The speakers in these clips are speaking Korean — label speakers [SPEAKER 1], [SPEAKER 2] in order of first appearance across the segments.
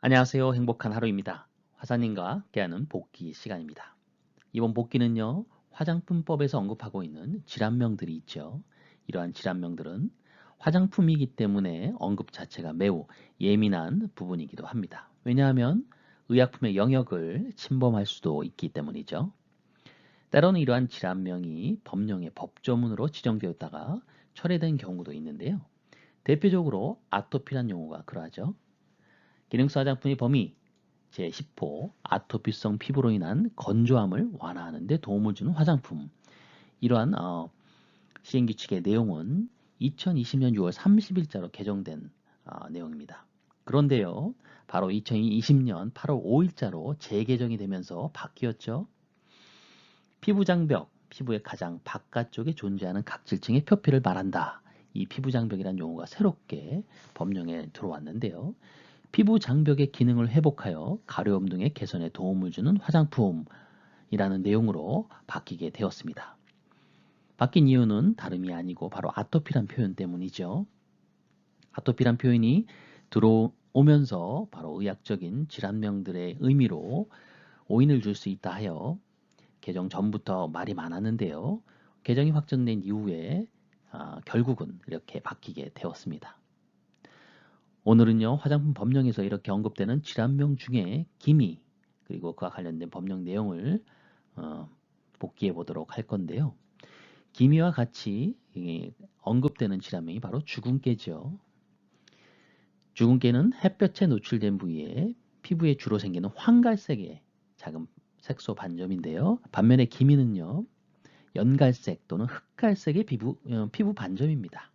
[SPEAKER 1] 안녕하세요. 행복한 하루입니다. 화사님과 함께하는 복기 시간입니다. 이번 복기는요, 화장품법에서 언급하고 있는 질환명들이 있죠. 이러한 질환명들은 화장품이기 때문에 언급 자체가 매우 예민한 부분이기도 합니다. 왜냐하면 의약품의 영역을 침범할 수도 있기 때문이죠. 때로는 이러한 질환명이 법령의 법조문으로 지정되었다가 철회된 경우도 있는데요. 대표적으로 아토피란 용어가 그러하죠. 기능성 화장품의 범위 제10호 아토피성 피부로 인한 건조함을 완화하는 데 도움을 주는 화장품. 이러한 시행규칙의 내용은 2020년 6월 30일자로 개정된 내용입니다. 그런데요, 바로 2020년 8월 5일자로 재개정이 되면서 바뀌었죠. 피부 장벽, 피부의 가장 바깥쪽에 존재하는 각질층의 표피를 말한다. 이 피부 장벽이라는 용어가 새롭게 법령에 들어왔는데요. 피부 장벽의 기능을 회복하여 가려움 등의 개선에 도움을 주는 화장품이라는 내용으로 바뀌게 되었습니다. 바뀐 이유는 다름이 아니고 바로 아토피란 표현 때문이죠. 아토피란 표현이 들어오면서 바로 의학적인 질환명들의 의미로 오인을 줄 수 있다 하여 개정 전부터 말이 많았는데요. 개정이 확정된 이후에 결국은 이렇게 바뀌게 되었습니다. 오늘은요, 화장품 법령에서 이렇게 언급되는 질환명 중에 기미 그리고 그와 관련된 법령 내용을 복기해 보도록 할 건데요. 기미와 같이 언급되는 질환명이 바로 주근깨죠. 주근깨는 햇볕에 노출된 부위에 피부에 주로 생기는 황갈색의 작은 색소 반점인데요. 반면에 기미는요, 연갈색 또는 흑갈색의 피부 반점입니다.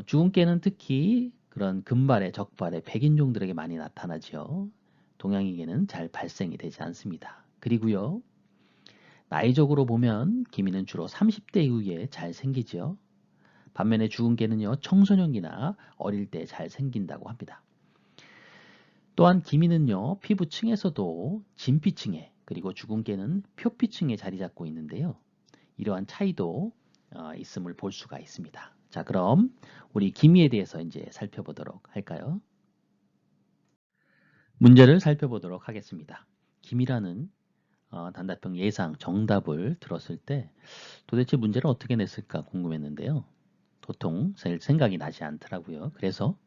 [SPEAKER 1] 주근깨는 특히 그런 금발의 적발의 백인종들에게 많이 나타나죠. 동양인에게는 잘 발생이 되지 않습니다. 그리고요, 나이적으로 보면 기미는 주로 30대 이후에 잘 생기죠. 반면에 주근깨는요, 청소년기나 어릴 때 잘 생긴다고 합니다. 또한 기미는요, 피부층에서도 진피층에 그리고 주근깨는 표피층에 자리 잡고 있는데요. 이러한 차이도 있음을 볼 수가 있습니다. 자, 그럼 우리 기미에 대해서 이제 살펴보도록 할까요? 문제를 살펴보도록 하겠습니다. 기미라는 단답형 예상 정답을 들었을 때 도대체 문제를 어떻게 냈을까 궁금했는데요. 도통 생각이 나지 않더라고요. 그래서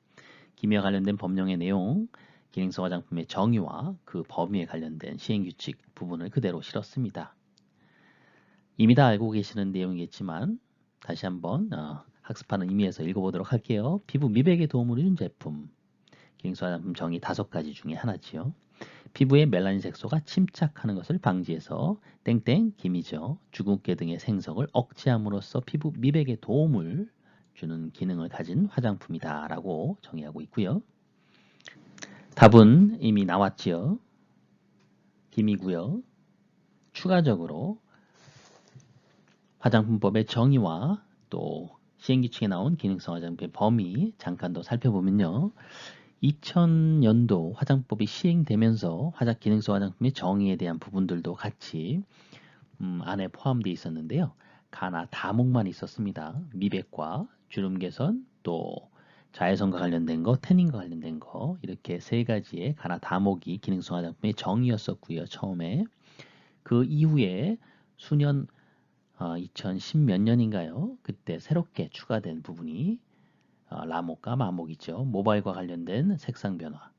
[SPEAKER 1] 기미와 관련된 법령의 내용, 기능성 화장품의 정의와 그 범위에 관련된 시행규칙 부분을 그대로 실었습니다. 이미 다 알고 계시는 내용이겠지만 다시 한번 학습하는 의미에서 읽어보도록 할게요. 피부 미백에 도움을 주는 제품. 기능성 화장품 정의 5가지 중에 하나지요. 피부에 멜라닌 색소가 침착하는 것을 방지해서 땡땡 기미죠. 주근깨 등의 생성을 억제함으로써 피부 미백에 도움을 주는 기능을 가진 화장품이다 라고 정의하고 있고요. 답은 이미 나왔지요. 기미고요. 추가적으로 화장품법의 정의와 또 시행규칙에 나온 기능성 화장품의 범위 잠깐 더 살펴보면요. 2000년도 화장법이 시행되면서 기능성 화장품의 정의에 대한 부분들도 같이 안에 포함되어 있었는데요. 가나 다목만 있었습니다. 미백과 주름 개선 또 자외선과 관련된 거, 태닝과 관련된 거 이렇게 3가지의 가나 다목이 기능성 화장품의 정의였었고요. 처음에 그 이후에 수년 2010 몇 년인가요? 그때 새롭게 추가된 부분이 라목과 마목이죠. 모발과 관련된 색상 변화,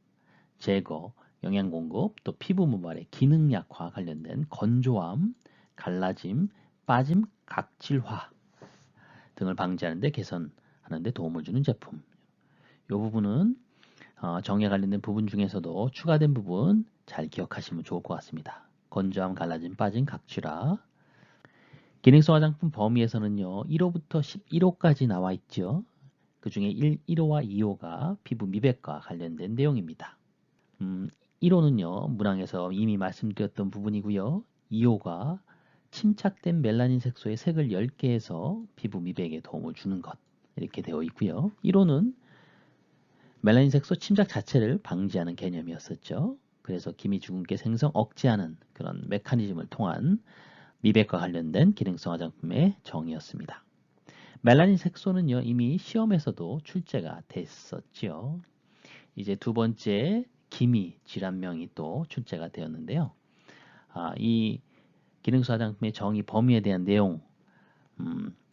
[SPEAKER 1] 제거, 영양 공급, 또 피부 모발의 기능 약화 관련된 건조함, 갈라짐, 빠짐, 각질화 등을 방지하는 데 개선하는 데 도움을 주는 제품. 이 부분은 정에 관련된 부분 중에서도 추가된 부분 잘 기억하시면 좋을 것 같습니다. 건조함, 갈라짐, 빠짐, 각질화. 기능성 화장품 범위에서는요. 1호부터 11호까지 나와 있죠. 그 중에 1호와 2호가 피부 미백과 관련된 내용입니다. 1호는요. 문항에서 이미 말씀드렸던 부분이고요. 2호가 침착된 멜라닌 색소의 색을 10개 해서 피부 미백에 도움을 주는 것 이렇게 되어 있고요. 1호는 멜라닌 색소 침착 자체를 방지하는 개념이었었죠. 그래서 기미 주근깨 생성 억제하는 그런 메커니즘을 통한 미백과 관련된 기능성 화장품의 정의였습니다. 멜라닌 색소는요 이미 시험에서도 출제가 됐었지요. 이제 두 번째 기미 질환명이 또 출제가 되었는데요. 이 기능성 화장품의 정의 범위에 대한 내용,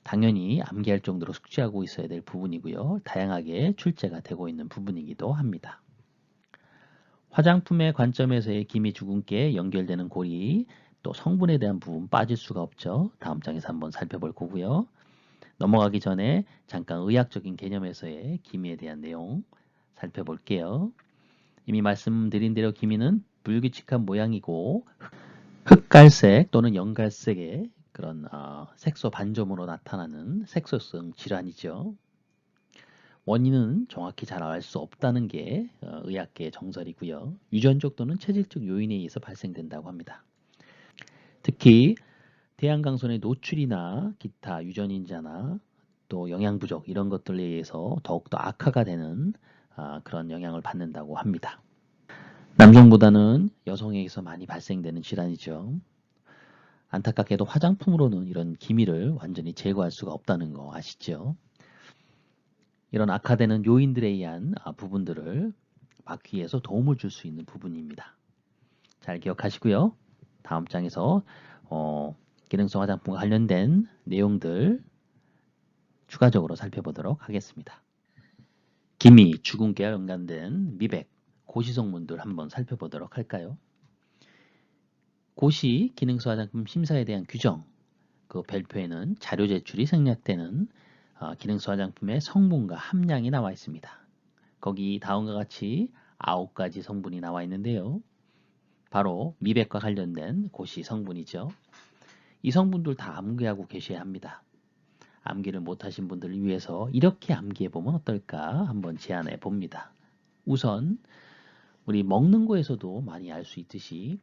[SPEAKER 1] 당연히 암기할 정도로 숙지하고 있어야 될 부분이고요. 다양하게 출제가 되고 있는 부분이기도 합니다. 화장품의 관점에서의 기미 주근깨에 연결되는 고리, 또 성분에 대한 부분 빠질 수가 없죠. 다음 장에서 한번 살펴볼 거고요. 넘어가기 전에 잠깐 의학적인 개념에서의 기미에 대한 내용 살펴볼게요. 이미 말씀드린 대로 기미는 불규칙한 모양이고 흑갈색 또는 연갈색의 그런 색소 반점으로 나타나는 색소성 질환이죠. 원인은 정확히 잘 알 수 없다는 게 의학계의 정설이고요. 유전적 또는 체질적 요인에 의해서 발생된다고 합니다. 특히 태양광선의 노출이나 기타 유전인자나 또 영양 부족 이런 것들에 의해서 더욱더 악화가 되는 그런 영향을 받는다고 합니다. 남성보다는 여성에게서 많이 발생되는 질환이죠. 안타깝게도 화장품으로는 이런 기미를 완전히 제거할 수가 없다는 거 아시죠? 이런 악화되는 요인들에 의한 부분들을 막기 위해서 도움을 줄 수 있는 부분입니다. 잘 기억하시고요. 다음 장에서 기능성 화장품과 관련된 내용들 추가적으로 살펴보도록 하겠습니다. 기미, 주근깨와 연관된 미백, 고시 성분들 한번 살펴보도록 할까요? 고시 기능성 화장품 심사에 대한 규정, 그 별표에는 자료 제출이 생략되는 기능성 화장품의 성분과 함량이 나와 있습니다. 거기 다음과 같이 9가지 성분이 나와 있는데요. 바로 미백과 관련된 고시 성분이죠. 이 성분들 다 암기하고 계셔야 합니다. 암기를 못하신 분들을 위해서 이렇게 암기해보면 어떨까 한번 제안해 봅니다. 우선 우리 먹는 거에서도 많이 알 수 있듯이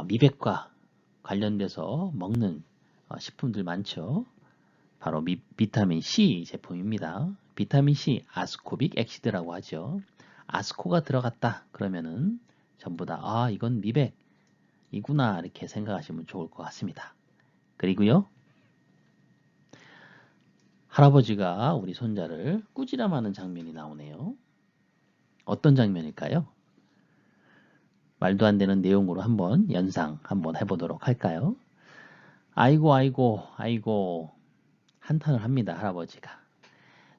[SPEAKER 1] 미백과 관련돼서 먹는 식품들 많죠. 바로 비타민 C 제품입니다. 비타민 C 아스코빅 액시드라고 하죠. 아스코가 들어갔다 그러면은 전부 다 이건 미백이구나 이렇게 생각하시면 좋을 것 같습니다. 그리고요. 할아버지가 우리 손자를 꾸지람하는 장면이 나오네요. 어떤 장면일까요? 말도 안 되는 내용으로 한번 연상 한번 해보도록 할까요? 아이고 아이고 아이고 한탄을 합니다. 할아버지가.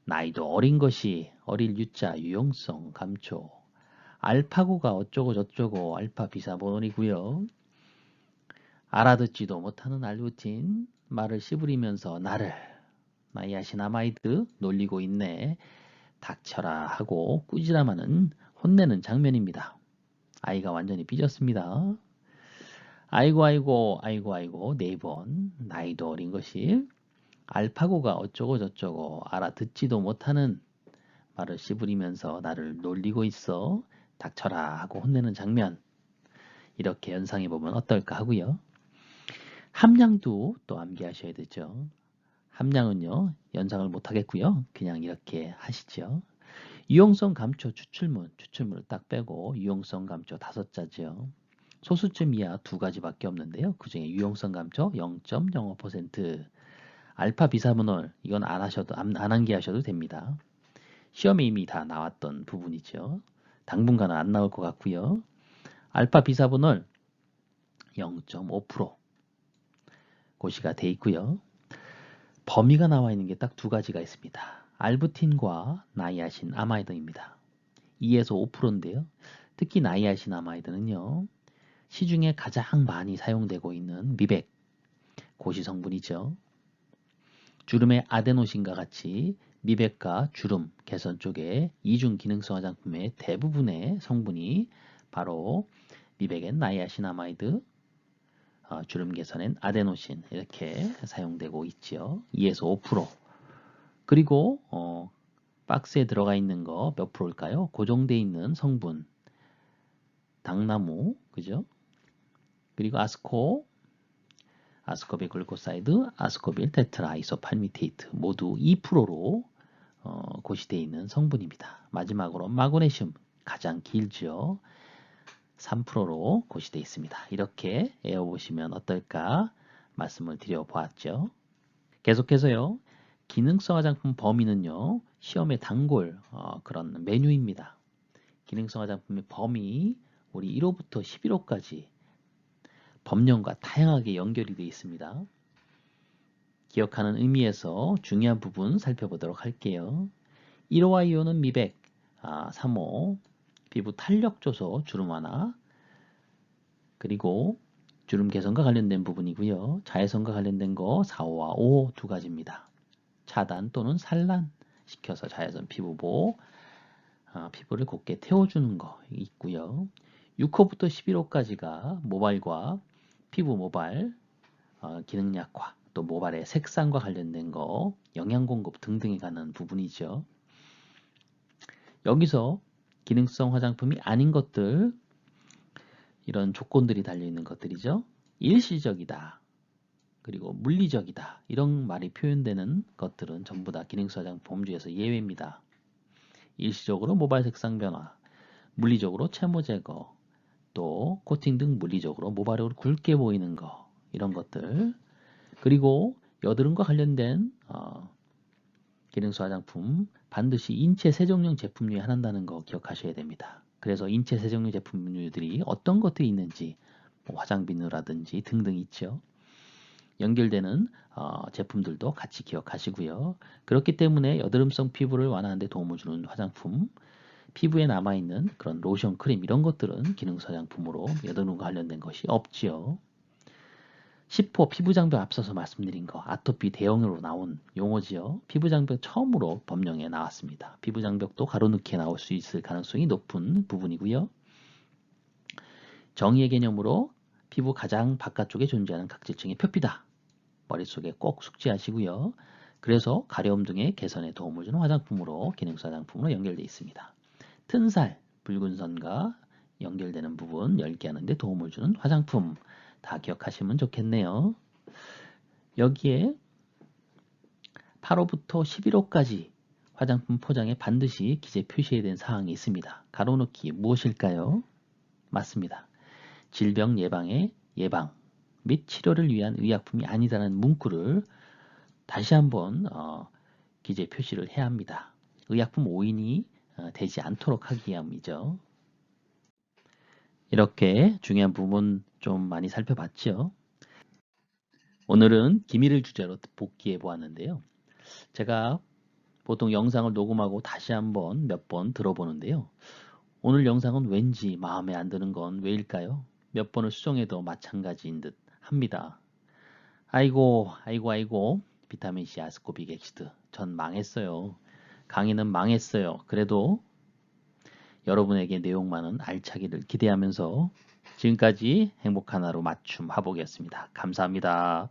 [SPEAKER 1] 나이도 어린 것이 어릴 유자 유용성 감초 알파고가 어쩌고 저쩌고 알파 비사본이고요. 알아듣지도 못하는 알루틴 말을 씨부리면서 나를 나이아신 아마이드 놀리고 있네. 닥쳐라 하고 꾸지람하는 혼내는 장면입니다. 아이가 완전히 삐졌습니다. 아이고 아이고 아이고 아이고 4번 나이도 어린 것이 알파고가 어쩌고 저쩌고 알아듣지도 못하는 말을 씨부리면서 나를 놀리고 있어. 닥쳐라 하고 혼내는 장면. 이렇게 연상해 보면 어떨까 하고요. 함량도 또 암기하셔야 되죠. 함량은요. 연상을 못 하겠고요. 그냥 이렇게 하시죠. 유용성 감초 추출물을 딱 빼고 유용성 감초 5자죠. 소수점 이하 2가지밖에 없는데요. 그 중에 유용성 감초 0.05%, 알파 비사분올 이건 안 암기하셔도 됩니다. 시험에 이미 다 나왔던 부분이죠. 당분간은 안 나올 것 같고요. 알파 비사분올 0.5% 고시가 돼 있고요. 범위가 나와 있는 게 딱 2가지가 있습니다. 알부틴과 나이아신 아마이드입니다. 2에서 5%인데요. 특히 나이아신 아마이드는요. 시중에 가장 많이 사용되고 있는 미백 고시 성분이죠. 주름의 아데노신과 같이 미백과 주름 개선 쪽에 이중 기능성 화장품의 대부분의 성분이 바로 미백엔 나이아신아마이드, 주름 개선엔 아데노신 이렇게 사용되고 있죠. 2에서 5%. 그리고 박스에 들어가 있는 거 몇 프로일까요? 고정되어 있는 성분 당나무, 그죠? 그리고 아스코빌 글루코사이드, 아스코빌 테트라 아이소팔미테이트 모두 2%로 고시되어 있는 성분입니다. 마지막으로 마그네슘 가장 길죠. 3%로 고시되어 있습니다. 이렇게 외워보시면 어떨까 말씀을 드려보았죠. 계속해서요. 기능성 화장품 범위는요. 시험의 단골 그런 메뉴입니다. 기능성 화장품의 범위 우리 1호부터 11호까지 법령과 다양하게 연결이 되어 있습니다. 기억하는 의미에서 중요한 부분 살펴보도록 할게요. 1호와 2호는 미백, 3호 피부 탄력 조소 주름 완화, 그리고 주름 개선과 관련된 부분이고요. 자외선과 관련된 거 4호와 5호 두 가지입니다. 차단 또는 산란시켜서 자외선 피부 보호, 피부를 곱게 태워주는 거 있고요. 6호부터 11호까지가 모발과 피부 모발, 기능 약화, 또 모발의 색상과 관련된 거, 영양 공급 등등에 관한 부분이죠. 여기서 기능성 화장품이 아닌 것들, 이런 조건들이 달려있는 것들이죠. 일시적이다, 그리고 물리적이다, 이런 말이 표현되는 것들은 전부 다 기능성 화장품 범주에서 예외입니다. 일시적으로 모발 색상 변화, 물리적으로 채모 제거, 또 코팅 등 물리적으로 모발이 굵게 보이는 거, 이런 것들, 그리고 여드름과 관련된 기능성 화장품 반드시 인체 세정용 제품류에 한한다는 거 기억하셔야 됩니다. 그래서 인체 세정용 제품류들이 어떤 것들이 있는지, 화장 비누라든지 등등 있죠. 연결되는 제품들도 같이 기억하시고요. 그렇기 때문에 여드름성 피부를 완화하는 데 도움을 주는 화장품, 피부에 남아있는 그런 로션, 크림 이런 것들은 기능성 화장품으로 여드름과 관련된 것이 없지요. 10호 피부장벽 앞서서 말씀드린 거 아토피 대형으로 나온 용어지요. 피부장벽 처음으로 법령에 나왔습니다. 피부장벽도 가로넣기에 나올 수 있을 가능성이 높은 부분이고요. 정의의 개념으로 피부 가장 바깥쪽에 존재하는 각질층의 표피다. 머릿속에 꼭 숙지하시고요. 그래서 가려움 등의 개선에 도움을 주는 화장품으로 기능성 화장품으로 연결되어 있습니다. 튼살, 붉은 선과 연결되는 부분 엷게 하는 데 도움을 주는 화장품 다 기억하시면 좋겠네요. 여기에 8호부터 11호까지 화장품 포장에 반드시 기재 표시해야 되는 사항이 있습니다. 가로넣기 무엇일까요? 맞습니다. 질병 예방의 예방 및 치료를 위한 의약품이 아니다라는 문구를 다시 한번 기재 표시를 해야 합니다. 의약품 오인이 되지 않도록 하기 위함이죠. 이렇게 중요한 부분 좀 많이 살펴봤죠. 오늘은 기미를 주제로 복기해 보았는데요. 제가 보통 영상을 녹음하고 다시 한번 몇 번 들어보는데요. 오늘 영상은 왠지 마음에 안 드는 건 왜일까요? 몇 번을 수정해도 마찬가지인 듯 합니다. 아이고 비타민C 아스코빅 엑시드 전 망했어요. 강의는 망했어요. 그래도 여러분에게 내용 많은 알차기를 기대하면서 지금까지 행복한 하루 맞춤 하복이었습니다. 감사합니다.